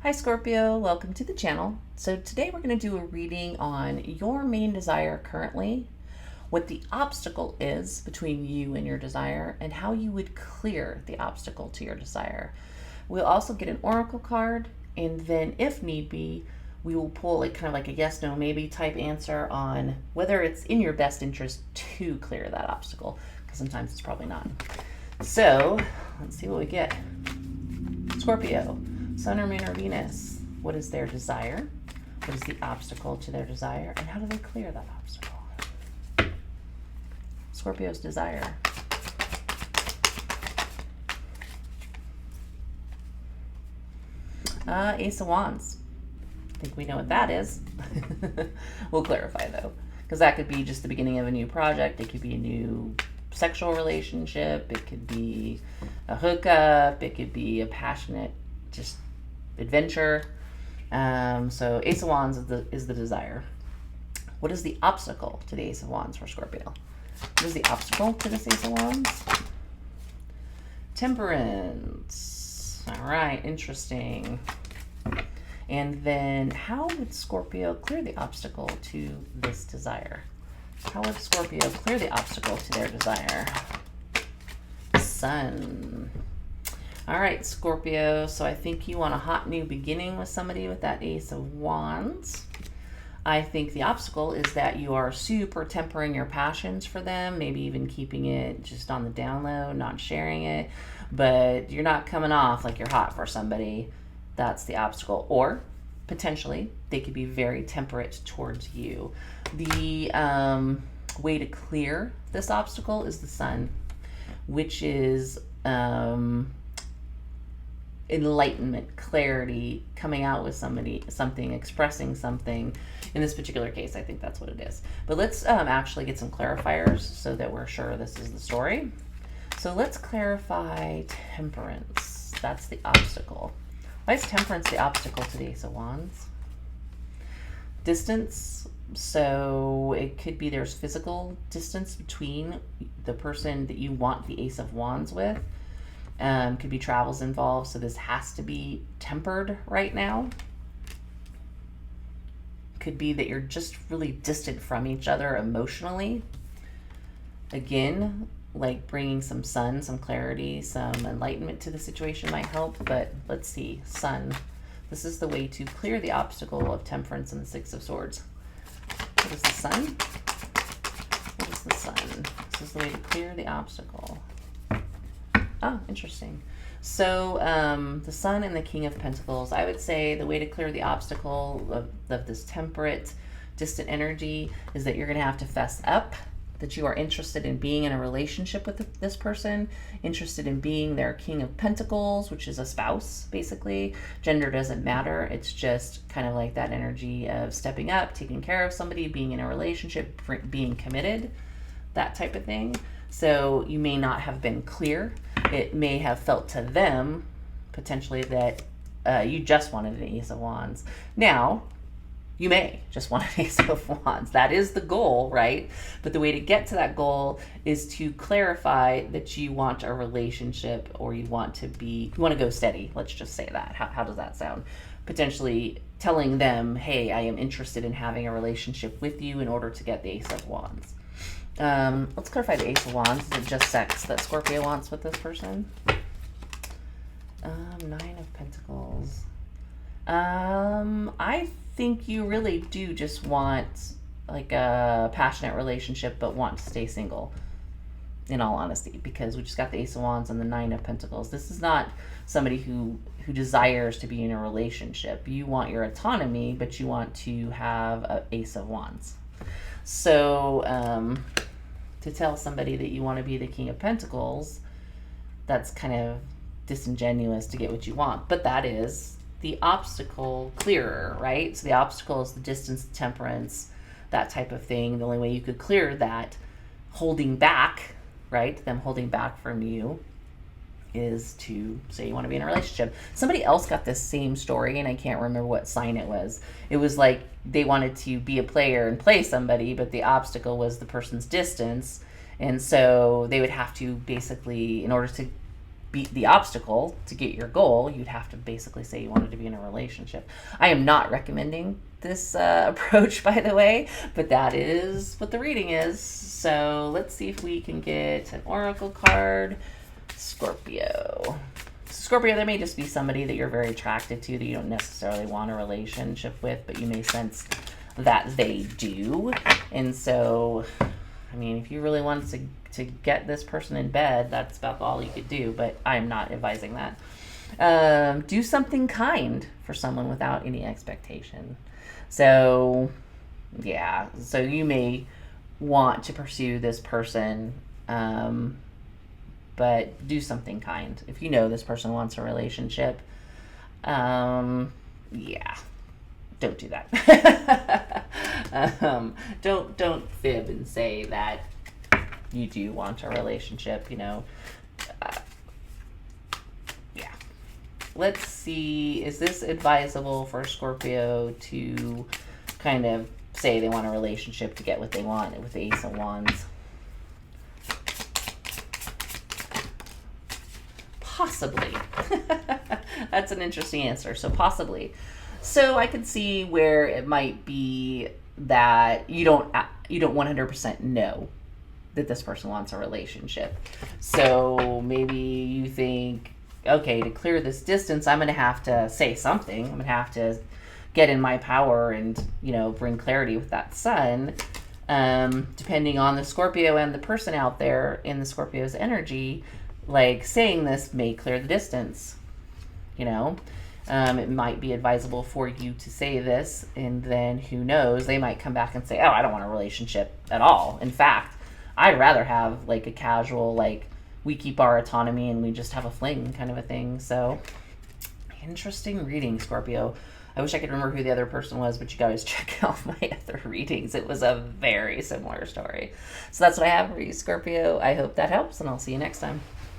Hi Scorpio, welcome to the channel. So today we're going to do a reading on your main desire currently, what the obstacle is between you and your desire, and how you would clear the obstacle to your desire. We'll also get an oracle card, and then if need be, we will pull kind of like a yes, no, maybe type answer on whether it's in your best interest to clear that obstacle, because sometimes it's probably not. So let's see what we get. Scorpio. Sun or Moon or Venus, what is their desire? What is the obstacle to their desire? And how do they clear that obstacle? Scorpio's desire. Ace of Wands. I think we know what that is. We'll clarify though, because that could be just the beginning of a new project. It could be a new sexual relationship. It could be a hookup. It could be a passionate just adventure. So Ace of Wands is the desire. What is the obstacle to the Ace of Wands for Scorpio? What is the obstacle to this Ace of Wands? Temperance. All right, interesting. And then how would Scorpio clear the obstacle to this desire? How would Scorpio clear the obstacle to their desire? Sun. All right, Scorpio, so I think you want a hot new beginning with somebody with that Ace of Wands. I think the obstacle is that you are super tempering your passions for them, maybe even keeping it just on the down low, not sharing it, but you're not coming off like you're hot for somebody. That's the obstacle. Or potentially they could be very temperate towards you. The way to clear this obstacle is the Sun, which is enlightenment, clarity, coming out with something, expressing something. In this particular case, I think that's what it is. But let's actually get some clarifiers so that we're sure this is the story. So let's clarify temperance. That's the obstacle. Why is temperance the obstacle to the Ace of Wands? Distance. So it could be there's physical distance between the person that you want the Ace of Wands with. Could be travels involved, so this has to be tempered right now. Could be that you're just really distant from each other emotionally. Again, like bringing some sun, some clarity, some enlightenment to the situation might help, but let's see. Sun. This is the way to clear the obstacle of temperance and the Six of Swords. What is the Sun? What is the Sun? This is the way to clear the obstacle. Oh, interesting. So the Sun and the King of Pentacles, I would say the way to clear the obstacle of this temperate, distant energy is that you're going to have to fess up that you are interested in being in a relationship with this person, interested in being their King of Pentacles, which is a spouse, basically. Gender doesn't matter. It's just kind of like that energy of stepping up, taking care of somebody, being in a relationship, being committed, that type of thing. So you may not have been clear. It may have felt to them potentially that you just wanted an Ace of Wands. Now, you may just want an Ace of Wands. That is the goal, right? But the way to get to that goal is to clarify that you want a relationship, or you want to go steady. Let's just say that. How does that sound? Potentially telling them, hey, I am interested in having a relationship with you in order to get the Ace of Wands. Let's clarify the Ace of Wands. Is it just sex that Scorpio wants with this person? Nine of Pentacles. I think you really do just want like a passionate relationship, but want to stay single, in all honesty, because we just got the Ace of Wands and the Nine of Pentacles. This is not somebody who desires to be in a relationship. You want your autonomy, but you want to have an Ace of Wands. So, to tell somebody that you want to be the King of Pentacles, that's kind of disingenuous to get what you want. But that is the obstacle clearer, right? So the obstacle is the distance, temperance, that type of thing. The only way you could clear that holding back, right? Them holding back from you, is to say you want to be in a relationship. Somebody else got this same story, and I can't remember what sign it was. It was like they wanted to be a player and play somebody, but the obstacle was the person's distance. And so they would have to basically, in order to beat the obstacle to get your goal, you'd have to basically say you wanted to be in a relationship. I am not recommending this approach, by the way, but that is what the reading is. So let's see if we can get an oracle card. Scorpio. Scorpio, there may just be somebody that you're very attracted to that you don't necessarily want a relationship with, but you may sense that they do. And so, I mean, if you really wanted to get this person in bed, that's about all you could do, but I'm not advising that. Do something kind for someone without any expectation. So, yeah, so you may want to pursue this person, but do something kind. If you know this person wants a relationship, yeah, don't do that. Don't fib and say that you do want a relationship, yeah. Let's see, is this advisable for Scorpio to kind of say they want a relationship to get what they want with the Ace of Wands? Possibly. That's an interesting answer. So possibly. So I could see where it might be that you don't 100% know that this person wants a relationship. So maybe you think, okay, to clear this distance, I'm going to have to say something. I'm going to have to get in my power and, bring clarity with that sun. Depending on the Scorpio and the person out there in the Scorpio's energy, like saying this may clear the distance, it might be advisable for you to say this, and then who knows, they might come back and say, oh, I don't want a relationship at all. In fact, I'd rather have like a casual, like we keep our autonomy and we just have a fling kind of a thing. So interesting reading, Scorpio. I wish I could remember who the other person was, but you guys check out my other readings. It was a very similar story. So that's what I have for you, Scorpio. I hope that helps, and I'll see you next time.